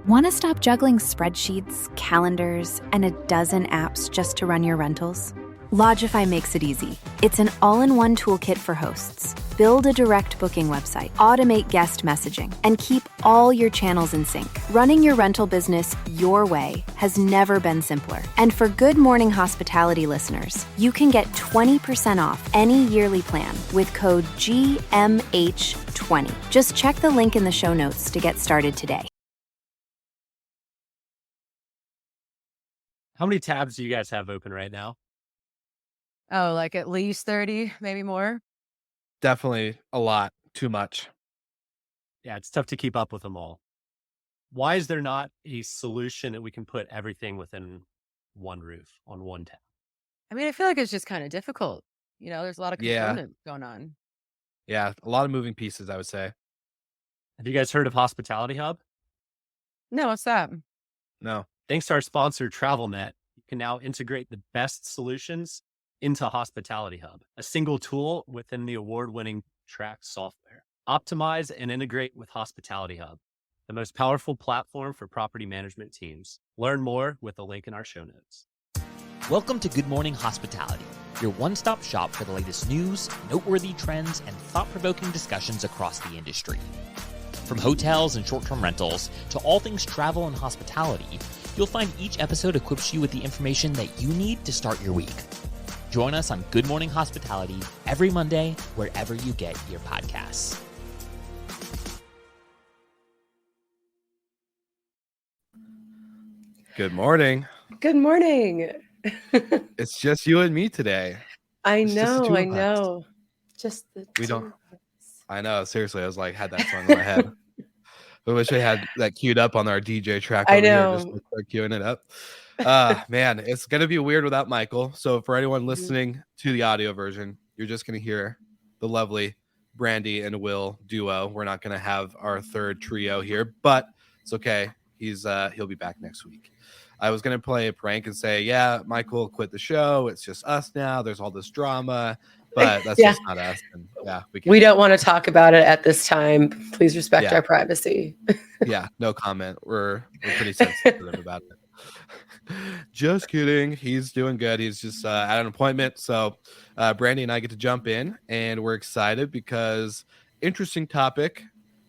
Want to stop juggling spreadsheets, calendars, and a dozen apps just to run your rentals? Lodgify makes it easy. It's an all-in-one toolkit for hosts. Build a direct booking website, automate guest messaging, and keep all your channels in sync. Running your rental business your way has never been simpler. And for Good Morning Hospitality listeners, you can get 20% off any yearly plan with code GMH20. Just check the link in the show notes to get started today. How many tabs do you guys have open right now? Oh, like at least 30, maybe more? Definitely a lot. Too much. Yeah, it's tough to keep up with them all. Why is there not a solution that we can put everything within one roof on one tab? I mean, I feel like it's just kind of difficult. There's a lot of Yeah. components going on. Yeah. A lot of moving pieces, I would say. Have you guys heard of Hospitality Hub? No, what's that? No. Thanks to our sponsor, TravelNet, you can now integrate the best solutions into Hospitality Hub, a single tool within the award-winning Track software. Optimize and integrate with Hospitality Hub, the most powerful platform for property management teams. Learn more with the link in our show notes. Welcome to Good Morning Hospitality, your one-stop shop for the latest news, noteworthy trends, and thought-provoking discussions across the industry. From hotels and short-term rentals to all things travel and hospitality, you'll find each episode equips you with the information that you need to start your week. Join us on Good Morning Hospitality every Monday, wherever you get your podcasts. Good morning. Good morning. It's just you and me today. I It's just the two know, I of us. know. Just the We two don't- of us. I know. Seriously, I was like, had that song in my head. I wish I had that queued up on our DJ track I over here. know. Just to start queuing it up. Man, it's gonna be weird without Michael. So for anyone listening to the audio version, you're just gonna hear the lovely Brandy and Will duo. We're not gonna have our third trio here, but it's okay. He'll be back next week. I was gonna play a prank and say, yeah, Michael quit the show. It's just us now. There's all this drama, but that's Yeah. just not us. And yeah, We don't want to talk about it at this time. Please respect Yeah. our privacy. Yeah, no comment. We're pretty sensitive about it. Just kidding. He's doing good. He's just at an appointment. So Brandy and I get to jump in, and we're excited because interesting topic,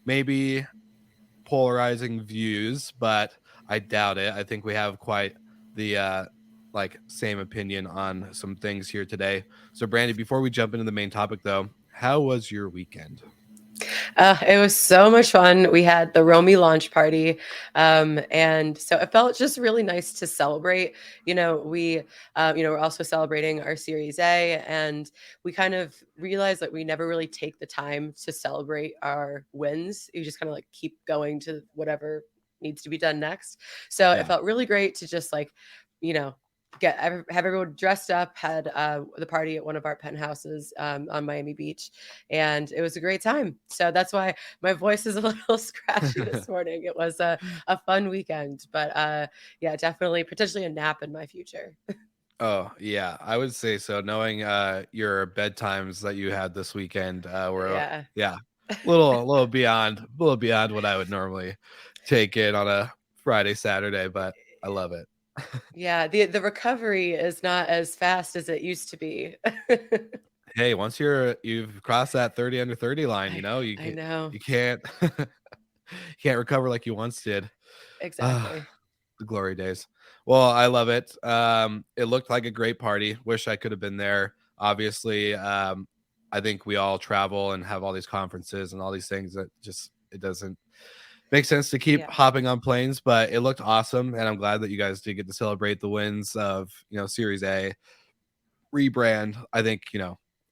maybe polarizing views, but I doubt it. I think we have quite the same opinion on some things here today. So Brandy, before we jump into the main topic though, how was your weekend? It was so much fun. We had the Romy launch party. And so it felt just really nice to celebrate. We're also celebrating our Series A, and we kind of realized that we never really take the time to celebrate our wins. You just kind of like keep going to whatever needs to be done next. So Yeah. it felt really great to just have everyone dressed up, had the party at one of our penthouses on Miami Beach, and it was a great time. So that's why my voice is a little scratchy this morning. It was a fun weekend, but yeah, definitely potentially a nap in my future. Oh yeah, I would say so. Knowing your bedtimes that you had this weekend were Yeah. a little beyond what I would normally take in on a Friday, Saturday, but I love it. Yeah, the recovery is not as fast as it used to be. Hey, once you've crossed that 30 under 30 line, you I know. can't you can't recover like you once did. Exactly. The glory days. Well, I love it. It looked like a great party. Wish I could have been there. Obviously, I think we all travel and have all these conferences and all these things that just it doesn't make sense to keep hopping on planes, but it looked awesome, and I'm glad that you guys did get to celebrate the wins of Series A rebrand. I think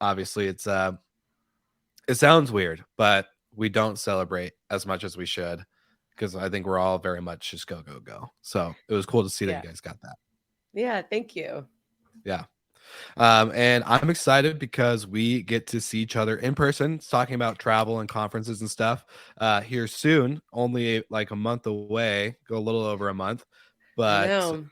obviously it sounds weird, but we don't celebrate as much as we should because I think we're all very much just go. So it was cool to see that you guys got that. Yeah, thank you. Yeah. And I'm excited because we get to see each other in person, talking about travel and conferences and stuff here soon, only like a month away, go a little over a month. But I know.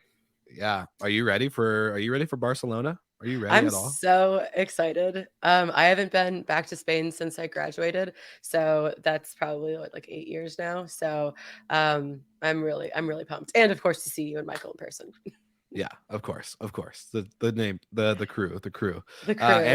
yeah, are you ready for Barcelona? Are you ready I'm at all? so excited. I haven't been back to Spain since I graduated, so that's probably like 8 years now. So I'm really pumped, and of course to see you and Michael in person. Yeah, of course, of course. The name, the crew, The and crew,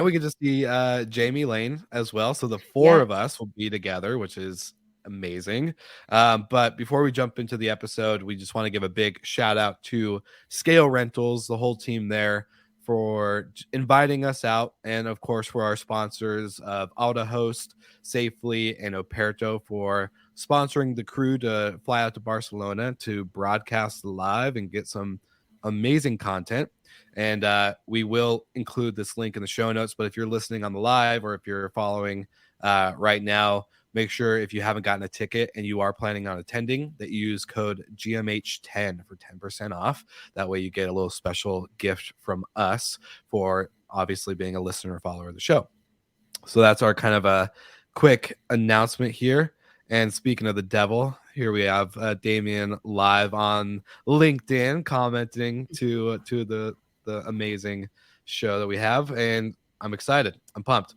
we get to see Jamie Lane as well. So the four yeah. of us will be together, which is amazing. But before we jump into the episode, we just want to give a big shout out to Scale Rentals, the whole team there, for inviting us out, and of course for our sponsors of AutoHost, Safely, and Operto for sponsoring the crew to fly out to Barcelona to broadcast live and get some amazing content. And we will include this link in the show notes. But if you're listening on the live or if you're following right now, make sure if you haven't gotten a ticket and you are planning on attending that you use code GMH10 for 10% off. That way you get a little special gift from us for obviously being a listener or follower of the show. So that's our kind of a quick announcement here. And speaking of the devil, here we have Damien live on LinkedIn commenting to the amazing show that we have, and I'm excited. I'm pumped.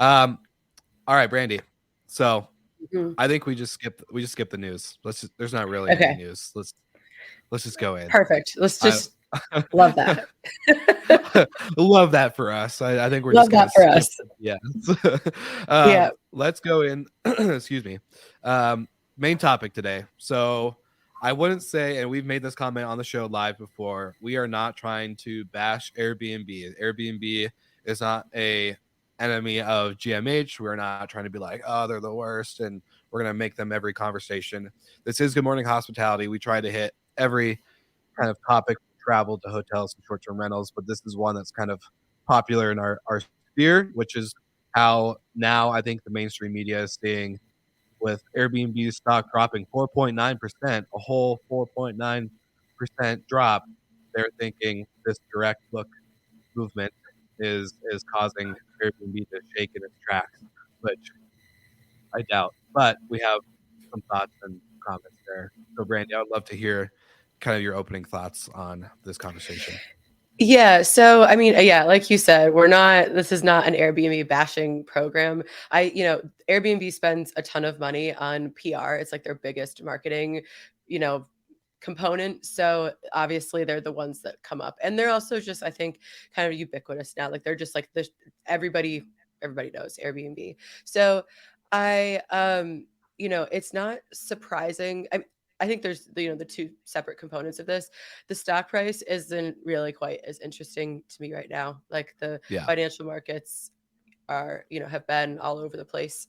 All right, Brandy. So Mhm. I think we just skip the news. There's not really any Okay, news. Let's just go in. perfect. Let's I just love that. love that for us. I think we're just Love gonna that for skip. us. Yeah. Yeah. Let's go in. Excuse me. Main topic today. So I wouldn't say, and we've made this comment on the show live before, we are not trying to bash Airbnb. Airbnb is not a enemy of GMH. We're not trying to be like, oh, they're the worst, and we're gonna make them every conversation. This is Good Morning Hospitality. We try to hit every kind of topic from travel to hotels and short-term rentals, but this is one that's kind of popular in our sphere, which is how now I think the mainstream media is seeing with Airbnb stock dropping 4.9%, a whole 4.9% drop. They're thinking this direct book movement is causing Airbnb to shake in its tracks, which I doubt. But we have some thoughts and comments there. So, Brandy, I would love to hear kind of your opening thoughts on this conversation. Yeah. So, I mean, yeah, like you said, this is not an Airbnb bashing program. Airbnb spends a ton of money on PR. It's like their biggest marketing, you know, component. So obviously they're the ones that come up. And they're also just, I think, kind of ubiquitous now. Like they're just like this, everybody knows Airbnb. So it's not surprising. I think there's the two separate components of this. The stock price isn't really quite as interesting to me right now. Like the Yeah. financial markets are, have been all over the place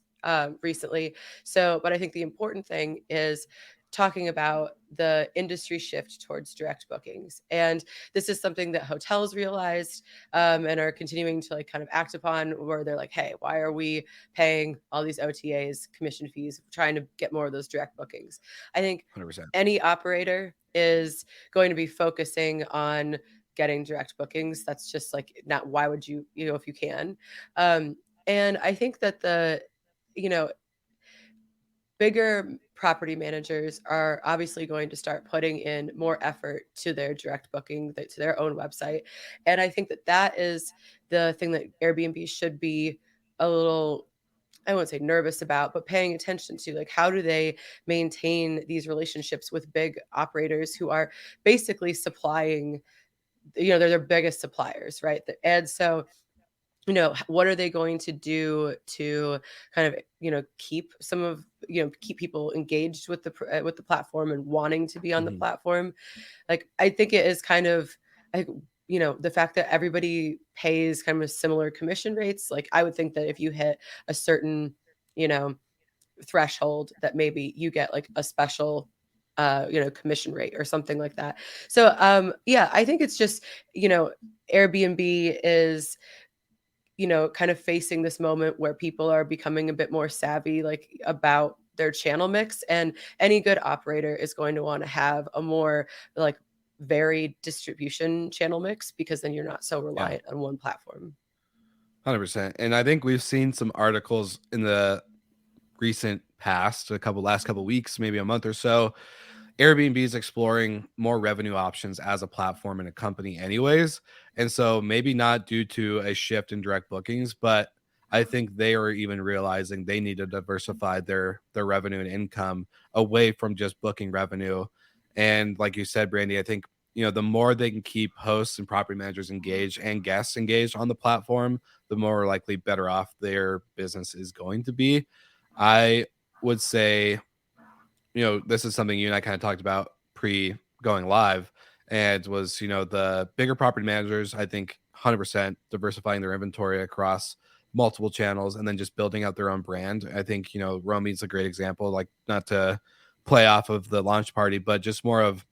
recently. So, but I think the important thing is talking about the industry shift towards direct bookings. And this is something that hotels realized and are continuing to like kind of act upon, where they're like, hey, why are we paying all these OTAs, commission fees, trying to get more of those direct bookings? I think 100%. any operator is going to be focusing on getting direct bookings. That's just like, not why would you, if you can. And I think that you know, bigger property managers are obviously going to start putting in more effort to their direct booking, to their own website. And I think that is the thing that Airbnb should be a little, I won't say nervous about, but paying attention to, like, how do they maintain these relationships with big operators who are basically supplying, they're their biggest suppliers, right? And so, what are they going to do to kind of, keep some of, keep people engaged with the platform and wanting to be on the Mhm. platform? Like, I think it is kind of, like, the fact that everybody pays kind of similar commission rates. Like, I would think that if you hit a certain, you know, threshold, that maybe you get like a special commission rate or something like that. So yeah, I think it's just, Airbnb is, kind of facing this moment where people are becoming a bit more savvy, like, about their channel mix. And any good operator is going to want to have a more like varied distribution channel mix, because then you're not so Yeah. reliant on one platform. 100%. And I think we've seen some articles in the recent past, last couple weeks, maybe a month or so. Airbnb is exploring more revenue options as a platform and a company anyways. And so maybe not due to a shift in direct bookings, but I think they are even realizing they need to diversify their revenue and income away from just booking revenue. And like you said, Brandy, I think the more they can keep hosts and property managers engaged and guests engaged on the platform, the more likely better off their business is going to be. I would say, this is something you and I kind of talked about pre going live, and was, the bigger property managers, I think 100% diversifying their inventory across multiple channels and then just building out their own brand. I think, Romy's a great example, like, not to play off of the launch party, but just more of,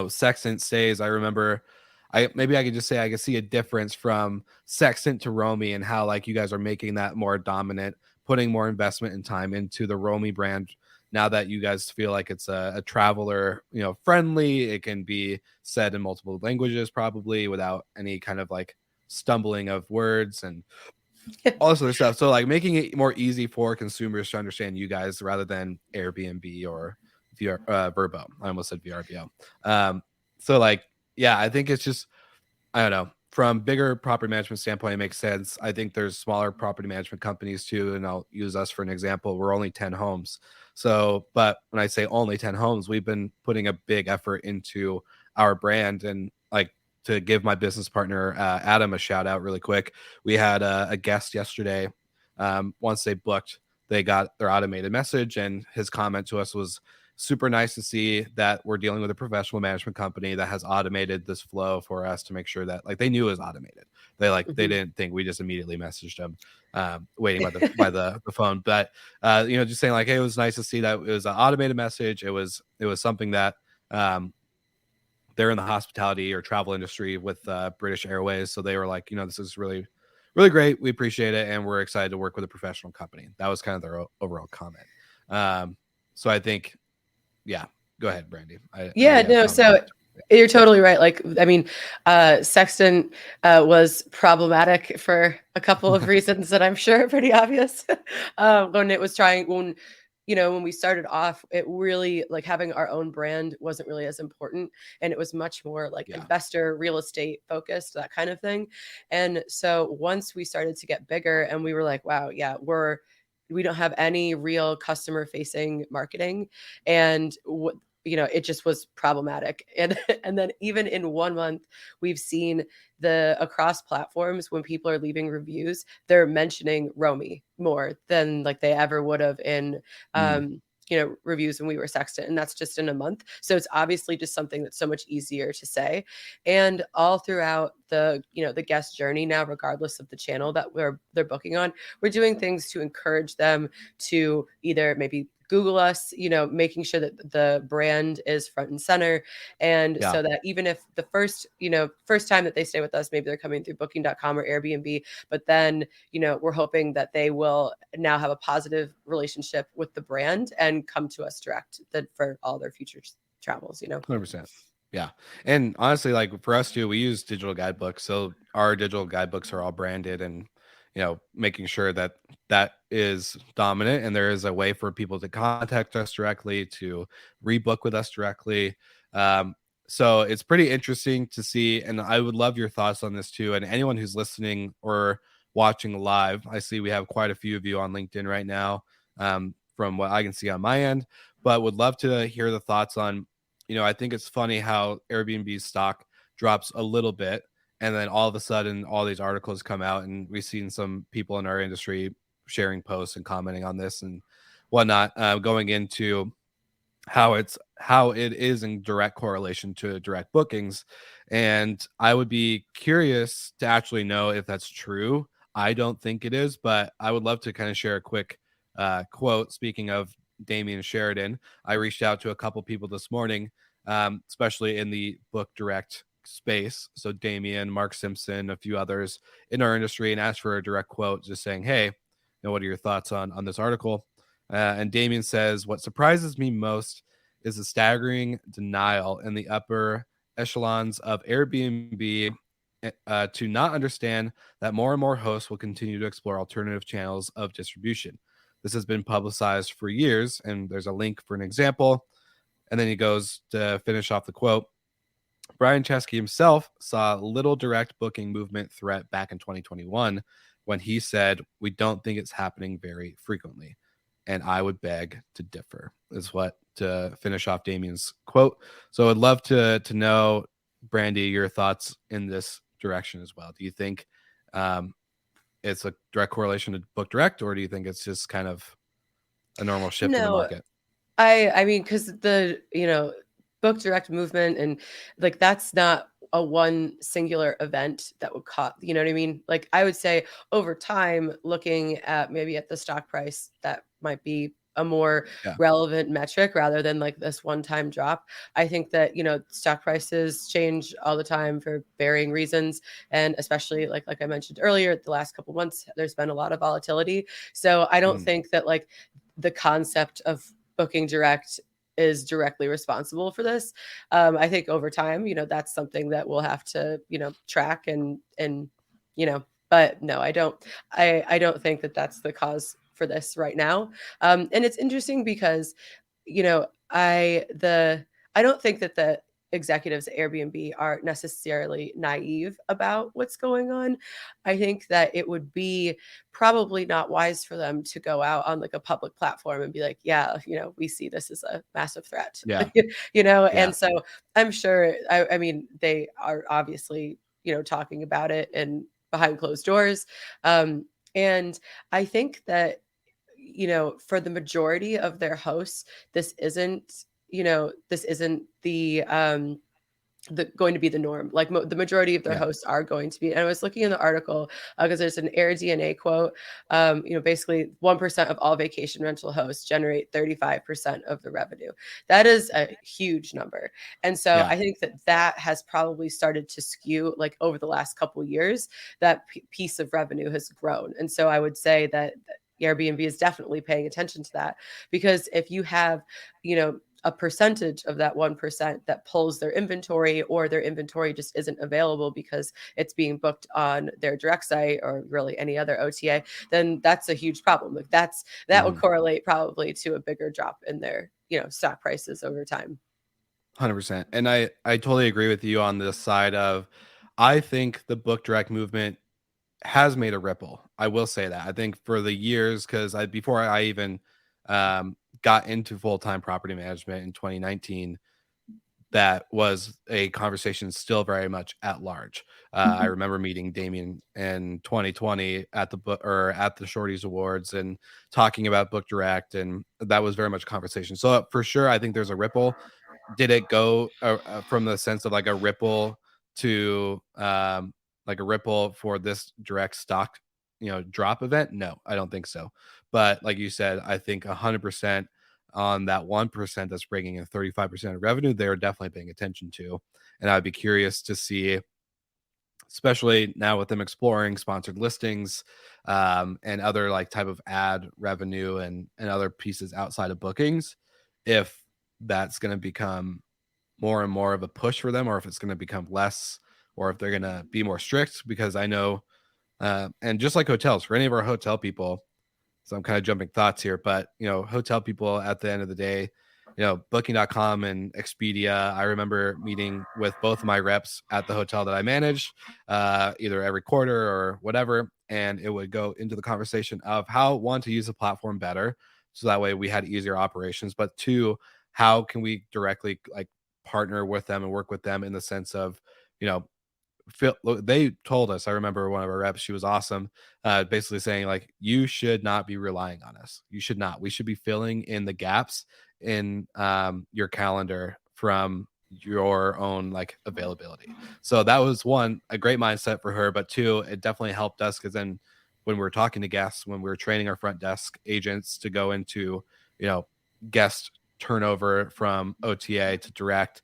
Sextant stays. I remember, I could just say I could see a difference from Sextant to Romy, and how, like, you guys are making that more dominant, putting more investment and time into the Romy brand. Now that you guys feel like it's a traveler, friendly, it can be said in multiple languages, probably without any kind of like stumbling of words and all this other stuff. So, like, making it more easy for consumers to understand you guys rather than Airbnb or Vrbo. I almost said VRBO. So, like, yeah, I think it's just, I don't know. From bigger property management standpoint, it makes sense. I think there's smaller property management companies too, and I'll use us for an example. We're only 10 homes. So, but when I say only 10 homes, we've been putting a big effort into our brand. And, like, to give my business partner, Adam, a shout out really quick, we had a guest yesterday. Once they booked, they got their automated message, and his comment to us was, super nice to see that we're dealing with a professional management company that has automated this flow for us to make sure that, like, they knew it was automated. They they didn't think, we just immediately messaged them, waiting by the phone. But just saying, like, hey, it was nice to see that it was an automated message. It was something that they're in the hospitality or travel industry with British Airways, so they were like, this is really, really great. We appreciate it, and we're excited to work with a professional company. That was kind of their overall comment. So I think. Yeah, go ahead, Brandy. So you're totally right. Like, I mean, Sextant was problematic for a couple of reasons that I'm sure are pretty obvious. When we started off, it really, like, having our own brand wasn't really as important, and it was much more like investor real estate focused, that kind of thing. And so once we started to get bigger, and we were like, wow, yeah, we don't have any real customer facing marketing, and it just was problematic. And then even in 1 month, we've seen across platforms, when people are leaving reviews, they're mentioning Romy more than, like, they ever would have in reviews when we were Sextant, and that's just in a month. So it's obviously just something that's so much easier to say. And all throughout the guest journey now, regardless of the channel that they're booking on, we're doing things to encourage them to either maybe Google us, making sure that the brand is front and center. And so that even if the first time that they stay with us, maybe they're coming through booking.com or Airbnb, but then, we're hoping that they will now have a positive relationship with the brand and come to us direct for all their future travels, 100%. Yeah. And honestly, like, for us too, we use digital guidebooks. So our digital guidebooks are all branded, and, making sure that that is dominant, and there is a way for people to contact us directly, to rebook with us directly. So it's pretty interesting to see. And I would love your thoughts on this too. And anyone who's listening or watching live, I see we have quite a few of you on LinkedIn right now, from what I can see on my end, but would love to hear the thoughts on, I think it's funny how Airbnb stock drops a little bit, and then all of a sudden all these articles come out, and we've seen some people in our industry sharing posts and commenting on this and whatnot, going into how it is in direct correlation to direct bookings. And I would be curious to actually know if that's true. I don't think it is, but I would love to kind of share a quick quote. Speaking of Damian Sheridan, I reached out to a couple people this morning, especially in the book direct space. So Damian, Mark Simpson, a few others in our industry, and asked for a direct quote, just saying, hey, what are your thoughts on this article? And Damian says, what surprises me most is the staggering denial in the upper echelons of Airbnb to not understand that more and more hosts will continue to explore alternative channels of distribution. This has been publicized for years, and there's a link for an example. And then he goes to finish off the quote. Brian Chesky himself saw little direct booking movement threat back in 2021 when he said, "We don't think it's happening very frequently." And I would beg to differ, is what to finish off Damien's quote. So I'd love to know, Brandy, your thoughts in this direction as well. Do you think it's a direct correlation to book direct, or do you think it's just kind of a normal shift in the No, market? I mean, because the book direct movement and like that's not a one singular event that would cause, you know what I mean? Like I would say over time, looking at maybe at the stock price, that might be a more Yeah. relevant metric rather than like this one time drop. I think that stock prices change all the time for varying reasons, and especially like I mentioned earlier, the last couple months there's been a lot of volatility. So I don't think that like the concept of booking direct is directly responsible for this. I think over time, that's something that we'll have to, track and but no, I don't think that that's the cause for this right now. And it's interesting because, I don't think that the executives at Airbnb are necessarily naive about what's going on. I think that it would be probably not wise for them to go out on like a public platform and be like, yeah, we see this as a massive threat. Yeah. Yeah. Yeah. And so I'm sure, I mean, they are obviously, talking about it and behind closed doors. And I think that, for the majority of their hosts, this isn't, this isn't the going to be the norm. Like the majority of their Yeah. hosts are going to be. And I was looking in the article because there's an AirDNA quote. Basically 1% of all vacation rental hosts generate 35% of the revenue. That is a huge number. And so Yeah. I think that has probably started to skew like over the last couple of years, that piece of revenue has grown. And so I would say that Airbnb is definitely paying attention to that, because if you have, a percentage of that 1% that pulls their inventory, or their inventory just isn't available because it's being booked on their direct site or really any other OTA, then that's a huge problem. Like that would correlate probably to a bigger drop in their, stock prices over time. 100%. And I totally agree with you on this side of, I think the book direct movement has made a ripple. I will say that. I think for the years, because before I even got into full-time property management in 2019, that was a conversation still very much at large. I remember meeting Damien in 2020 at the book or at the Shorties Awards and talking about book direct, and that was very much a conversation. So for sure, I think there's a ripple. Did it go from the sense of like a ripple to like a ripple for this direct stock, drop event? No, I don't think so. But like you said, I think 100% on that 1% that's bringing in 35% of revenue, they're definitely paying attention to. And I'd be curious to see, especially now with them exploring sponsored listings and other like type of ad revenue and other pieces outside of bookings, if that's going to become more and more of a push for them, or if it's going to become less, or if they're going to be more strict. Because I know, and just like hotels, for any of our hotel people, so I'm kind of jumping thoughts here, but hotel people at the end of the day, booking.com and Expedia, I remember meeting with both of my reps at the hotel that I managed, either every quarter or whatever, and it would go into the conversation of how, one, to use the platform better, so that way we had easier operations, but two, how can we directly like partner with them and work with them in the sense of, they told us, I remember one of our reps, she was awesome, basically saying like, you should not be relying on us. You should not. We should be filling in the gaps in your calendar from your own like availability. So that was one, a great mindset for her, but two, it definitely helped us, because then when we were talking to guests, when we were training our front desk agents to go into, guest turnover from OTA to direct,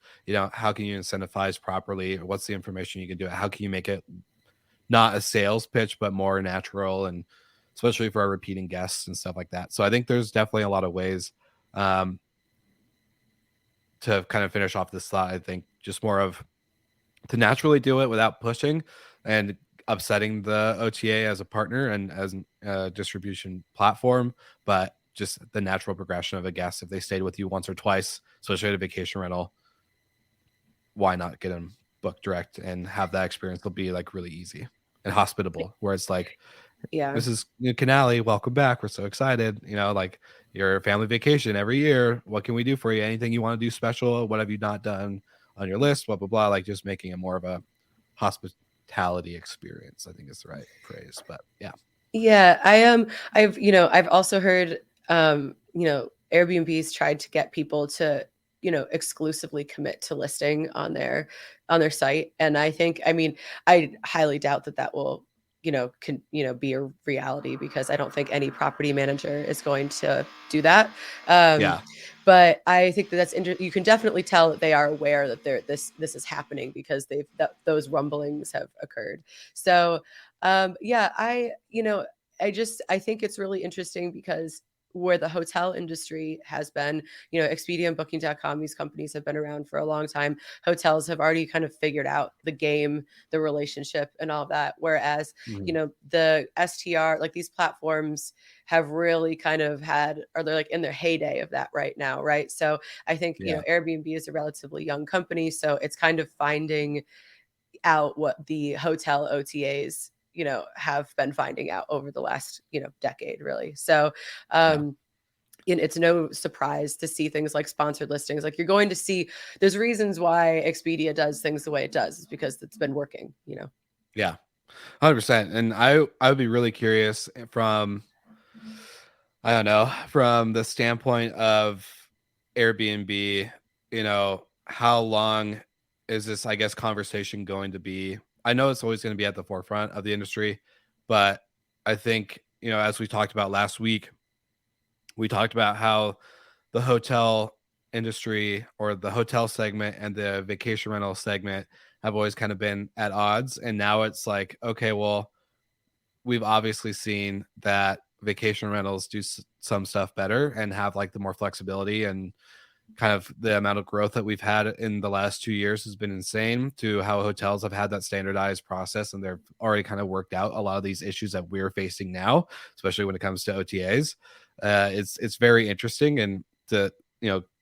how can you incentivize properly? What's the information you can do? How can you make it not a sales pitch, but more natural, and especially for our repeating guests and stuff like that. So I think there's definitely a lot of ways to kind of finish off this slide. I think just more of to naturally do it without pushing and upsetting the OTA as a partner and as a distribution platform, but just the natural progression of a guest. If they stayed with you once or twice, especially at a vacation rental, why not get them booked direct and have that experience? It'll be like really easy and hospitable, where it's like, Yeah. this is Canali, welcome back. We're so excited. Like your family vacation every year. What can we do for you? Anything you want to do special? What have you not done on your list? Blah, blah, blah. Like just making it more of a hospitality experience, I think is the right phrase. But yeah. Yeah, I've also heard Airbnb's tried to get people to, exclusively commit to listing on their site. And I highly doubt that will, be a reality, because I don't think any property manager is going to do that. Yeah. But I think that's you can definitely tell that they are aware that this is happening, because those rumblings have occurred. So yeah, I think it's really interesting, because where the hotel industry has been, Expedia and Booking.com, these companies have been around for a long time. Hotels have already kind of figured out the game, the relationship, and all that. Whereas, the STR, like these platforms have really kind of they're like in their heyday of that right now. Right. So I think, Airbnb is a relatively young company. So it's kind of finding out what the hotel OTAs have been finding out over the last decade, really. So it's no surprise to see things like sponsored listings. Like you're going to see, there's reasons why Expedia does things the way it does, is because it's been working. Yeah, 100%. And I would be really curious from, I don't know, from the standpoint of Airbnb, how long is this, I guess, conversation going to be? I know it's always going to be at the forefront of the industry, but I think, as we talked about last week, we talked about how the hotel industry, or the hotel segment and the vacation rental segment, have always kind of been at odds. And now it's like, okay, well, we've obviously seen that vacation rentals do some stuff better and have like the more flexibility, and kind of the amount of growth that we've had in the last 2 years has been insane, to how hotels have had that standardized process, and they've already kind of worked out a lot of these issues that we're facing now, especially when it comes to OTAs. It's very interesting. And to,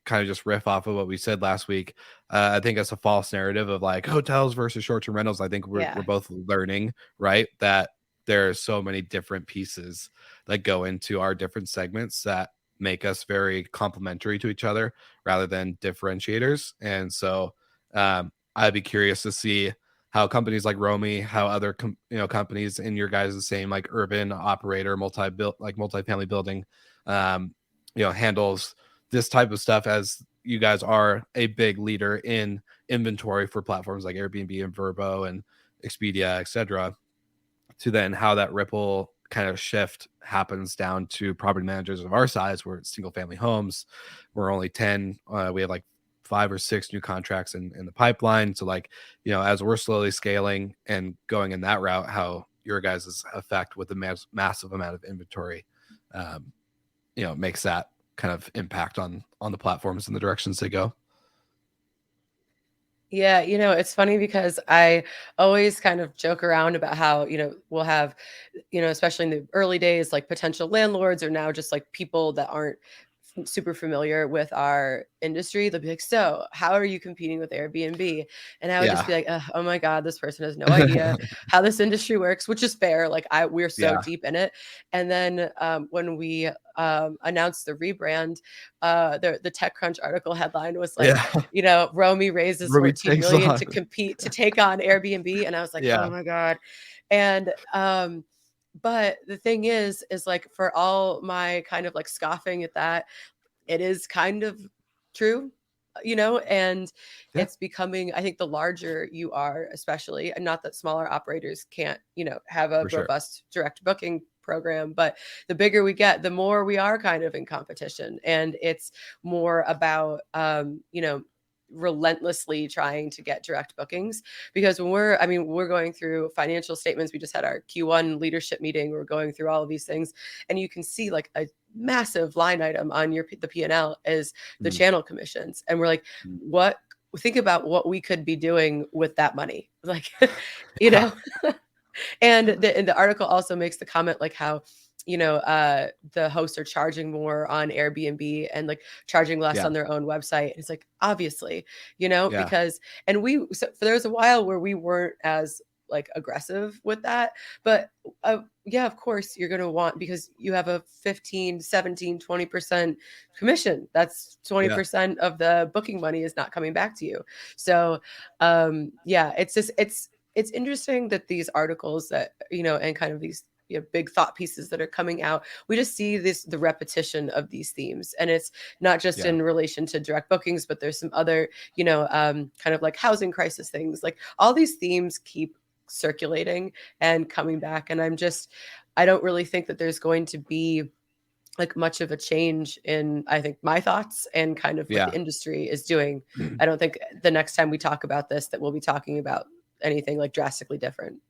kind of just riff off of what we said last week, I think it's a false narrative of like hotels versus short-term rentals. I think we're both learning, right, that there are so many different pieces that go into our different segments that make us very complementary to each other rather than differentiators. And so I'd be curious to see how companies like Romy, how other companies in your guys' same like urban operator, multifamily building, handles this type of stuff, as you guys are a big leader in inventory for platforms like Airbnb and Vrbo and Expedia, etc., to then how that ripple kind of shift happens down to property managers of our size. We're single family homes. We're only 10. We have like 5 or 6 new contracts in the pipeline. So like, as we're slowly scaling and going in that route, how your guys' effect with the massive amount of inventory, makes that kind of impact on the platforms and the directions they go. Yeah, it's funny, because I always kind of joke around about how, we'll have, especially in the early days, like potential landlords, or now just like people that aren't super familiar with our industry. They'll be like, so how are you competing with Airbnb? And I would just be like, oh my God, this person has no idea how this industry works, which is fair. Like we're so deep in it. And then when we announced the rebrand, the TechCrunch article headline was like, Romy raises $14 million to take on Airbnb. And I was like, oh my God. And but the thing is like, for all my kind of like scoffing at that, it is kind of true, and it's becoming, I think the larger you are, especially, and not that smaller operators can't, have a robust direct booking program, but the bigger we get, the more we are kind of in competition. And it's more about, relentlessly trying to get direct bookings, because when we're going through financial statements. We just had our Q1 leadership meeting. We're going through all of these things, and you can see like a massive line item on the P&L is the channel commissions. And we're like, think about what we could be doing with that money. Like, and the article also makes the comment like how the hosts are charging more on Airbnb and like charging less Yeah. on their own website. It's like, obviously, Yeah. because, and there was a while where we weren't as like aggressive with that, but yeah, of course you're going to want, because you have a 15, 17, 20% commission. That's Yeah. 20% of the booking money is not coming back to you. So yeah, it's interesting that these articles that, and kind of these big thought pieces that are coming out, we just see the repetition of these themes, and it's not just Yeah. in relation to direct bookings, but there's some other, kind of like housing crisis things. Like all these themes keep circulating and coming back, and I don't really think that there's going to be like much of a change in, I think, my thoughts and kind of what the Yeah. industry is doing. I don't think the next time we talk about this that we'll be talking about anything like drastically different.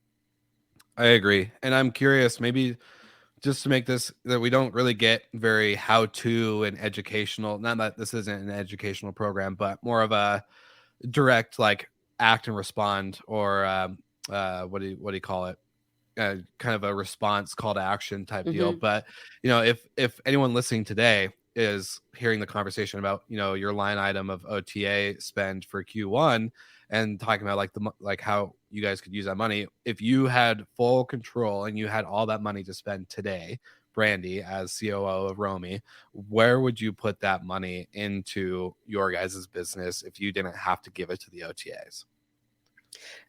I agree. And I'm curious, maybe just to make this that we don't really get very how to and educational, not that this isn't an educational program, but more of a direct like act and respond, or what do you call it? Kind of a response call to action type deal. Hmm. But if anyone listening today is hearing the conversation about your line item of OTA spend for Q1 and talking about like how you guys could use that money, if you had full control and you had all that money to spend today, Brandy, as COO of Romy, where would you put that money into your guys' business if you didn't have to give it to the OTAs?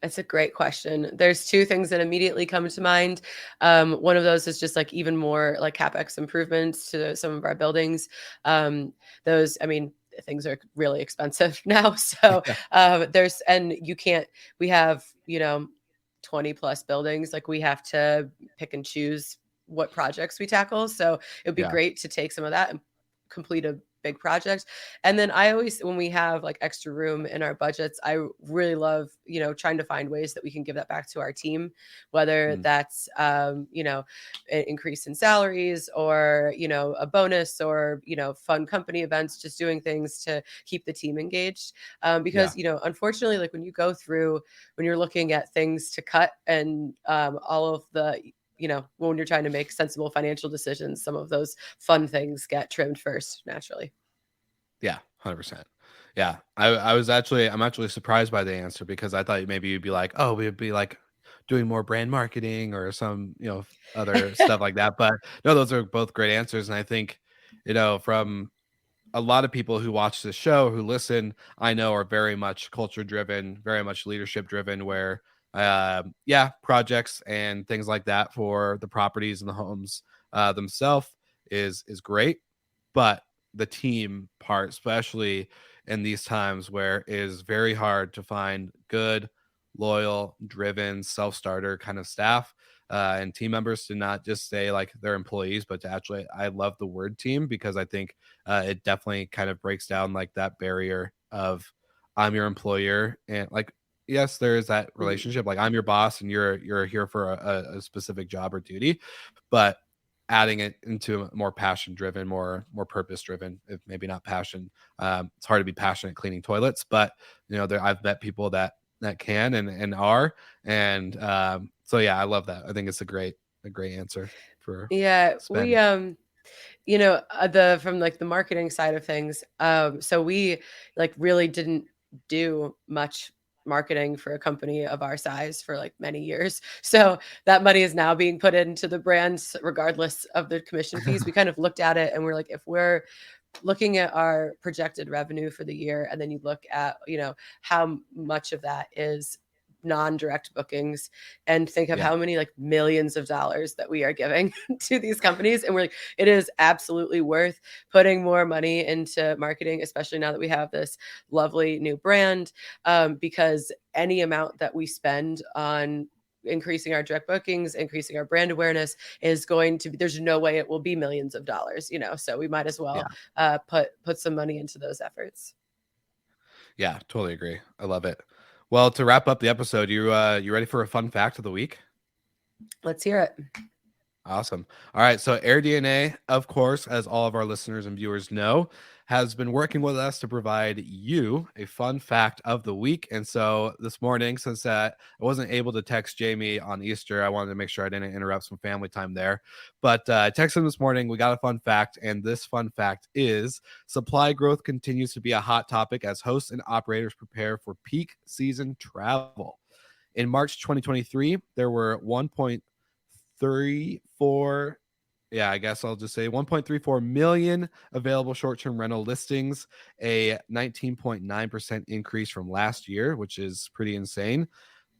That's a great question. There's two things that immediately come to mind. One of those is just like even more like CapEx improvements to some of our buildings. Those, I mean, things are really expensive now. So we have, 20 plus buildings. Like we have to pick and choose what projects we tackle. So it would be Yeah. great to take some of that and complete a big project. And then I always, when we have like extra room in our budgets, I really love, trying to find ways that we can give that back to our team, whether that's, an increase in salaries or, a bonus or, fun company events, just doing things to keep the team engaged. Because, unfortunately, like when you're looking at things to cut and all of the, when you're trying to make sensible financial decisions, some of those fun things get trimmed first, naturally. Yeah, 100%. Yeah, I'm actually surprised by the answer, because I thought maybe you'd be like, oh, we'd be like doing more brand marketing or some other stuff like that. But no, those are both great answers, and I think from a lot of people who watch this show, who listen, I know are very much culture driven, very much leadership driven, where projects and things like that for the properties and the homes themselves is great, but the team part, especially in these times where it is very hard to find good, loyal, driven, self-starter kind of staff and team members, to not just say like they're employees, but to actually, I love the word team, because I think it definitely kind of breaks down like that barrier of I'm your employer, and like yes, there is that relationship, like I'm your boss and you're here for a specific job or duty, but adding it into more passion driven, more purpose driven, if maybe not passion. It's hard to be passionate cleaning toilets, but I've met people that can and are, and so yeah, I love that. I think it's a great answer for Yeah, we spend. the from like the marketing side of things, so we like really didn't do much marketing for a company of our size for like many years. So that money is now being put into the brands regardless of the commission fees. We kind of looked at it and we're like, if we're looking at our projected revenue for the year, and then you look at, how much of that is non-direct bookings, and think of Yeah. how many like millions of dollars that we are giving to these companies, and we're like, it is absolutely worth putting more money into marketing, especially now that we have this lovely new brand, because any amount that we spend on increasing our direct bookings, increasing our brand awareness, is going to be, there's no way it will be millions of dollars, so we might as well put some money into those efforts. Yeah, totally agree. I love it. Well, to wrap up the episode, you ready for a fun fact of the week? Let's hear it. Awesome. All right. So AirDNA, of course, as all of our listeners and viewers know, has been working with us to provide you a fun fact of the week. And so this morning, since I wasn't able to text Jamie on Easter, I wanted to make sure I didn't interrupt some family time there. But I texted him this morning. We got a fun fact. And this fun fact is supply growth continues to be a hot topic as hosts and operators prepare for peak season travel. In March 2023, there were 1.34 yeah, I guess I'll just say 1.34 million available short-term rental listings, a 19.9% increase from last year, which is pretty insane.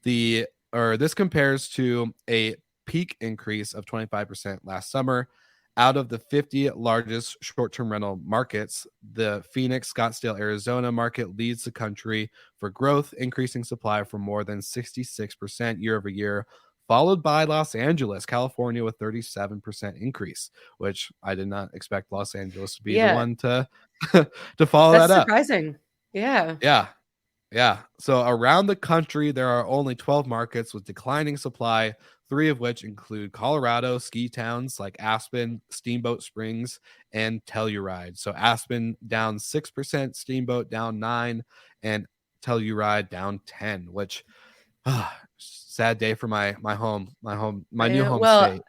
This compares to a peak increase of 25% last summer. Out of the 50 largest short-term rental markets, the Phoenix, Scottsdale, Arizona market leads the country for growth, increasing supply for more than 66% year over year, followed by Los Angeles, California with 37% increase, which I did not expect Los Angeles to be the one to to follow That's that up. surprising. Yeah. Yeah. So around the country, there are only 12 markets with declining supply, 3 of which include Colorado, ski towns like Aspen, Steamboat Springs, and Telluride. So Aspen down 6%, Steamboat down 9%, and Telluride down 10%, which sad day for my new home state.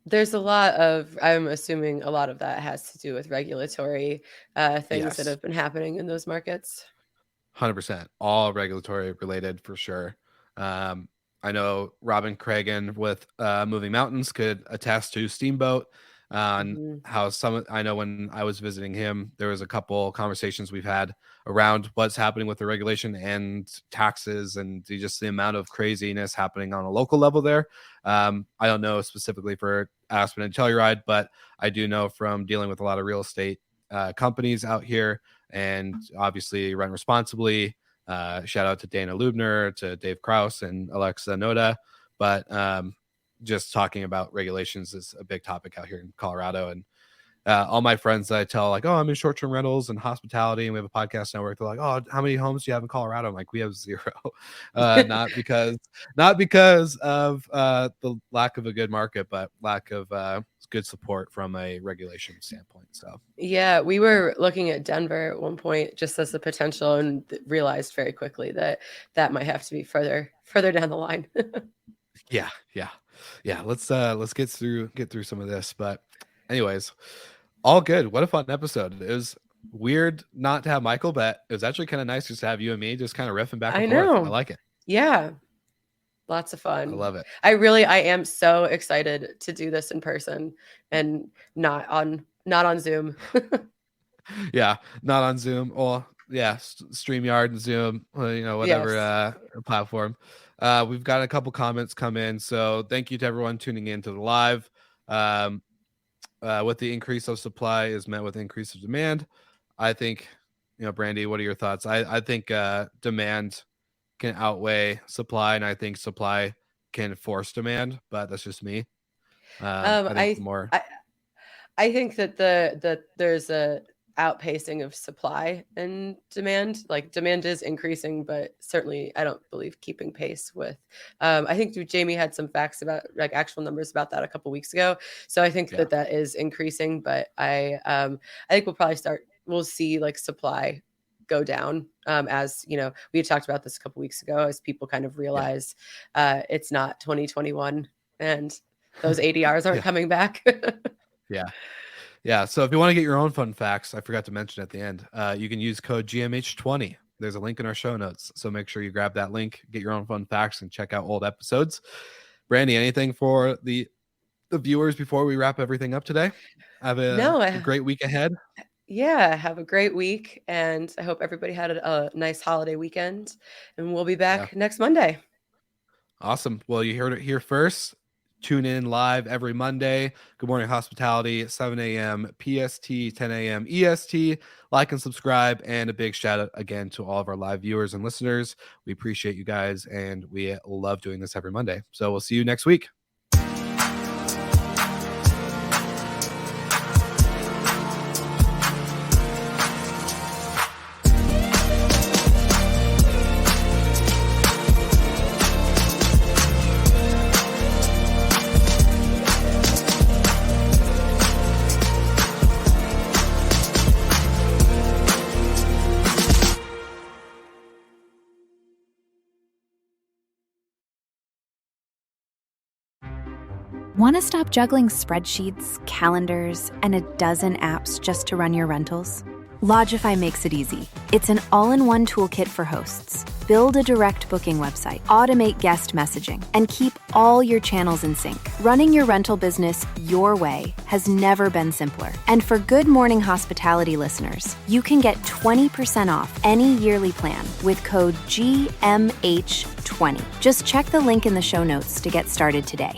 There's a lot of, I'm assuming a lot of that has to do with regulatory things that have been happening in those markets. 100%, all regulatory related for sure. I know Robin Cragen with Moving Mountains could attest to Steamboat on how I know when I was visiting him, there was a couple conversations we've had around what's happening with the regulation and taxes and just the amount of craziness happening on a local level there. I don't know specifically for Aspen and Telluride, but I do know from dealing with a lot of real estate companies out here and obviously run responsibly. Shout out to Dana Lubner, to Dave Kraus and Alexa Noda. But just talking about regulations is a big topic out here in Colorado. And all my friends that I tell, like, oh, I'm in short-term rentals and hospitality, and we have a podcast network. They're like, oh, how many homes do you have in Colorado? I'm like, we have 0. Not because of the lack of a good market, but lack of good support from a regulation standpoint. So yeah, we were looking at Denver at one point just as a potential, and realized very quickly that might have to be further down the line. Yeah. Let's get through some of this. But anyways, all good. What a fun episode. It was weird not to have Michael, but it was actually kind of nice just to have you and me just kind of riffing back and forth. I like it. Yeah. Lots of fun. I love it. I am so excited to do this in person and not on Zoom. Yeah, not on Zoom. Well, yeah, StreamYard and Zoom, whatever platform. We've got a couple comments come in, so thank you to everyone tuning in to the live. With the increase of supply is met with increase of demand. I think, Brandy, what are your thoughts? I think demand can outweigh supply, and I think supply can force demand, but that's just me. I think that there's a outpacing of supply and demand. Like demand is increasing, but certainly I don't believe keeping pace with. I think Jamie had some facts about like actual numbers about that a couple weeks ago. So I think that is increasing, but I think we'll see like supply go down as we had talked about this a couple weeks ago as people kind of realize it's not 2021 and those ADRs aren't coming back. Yeah. So if you want to get your own fun facts, I forgot to mention at the end, you can use code GMH20. There's a link in our show notes. So make sure you grab that link, get your own fun facts, and check out old episodes. Brandy, anything for the viewers before we wrap everything up today? Have a great week ahead. Yeah, have a great week. And I hope everybody had a nice holiday weekend. And we'll be back next Monday. Awesome. Well, you heard it here first. Tune in live every Monday. Good Morning Hospitality, 7 a.m. PST, 10 a.m. EST. Like and subscribe. And a big shout out again to all of our live viewers and listeners. We appreciate you guys, and we love doing this every Monday. So we'll see you next week. Want to stop juggling spreadsheets, calendars, and a dozen apps just to run your rentals? Logify makes it easy. It's an all-in-one toolkit for hosts. Build a direct booking website, automate guest messaging, and keep all your channels in sync. Running your rental business your way has never been simpler. And for Good Morning Hospitality listeners, you can get 20% off any yearly plan with code GMH20. Just check the link in the show notes to get started today.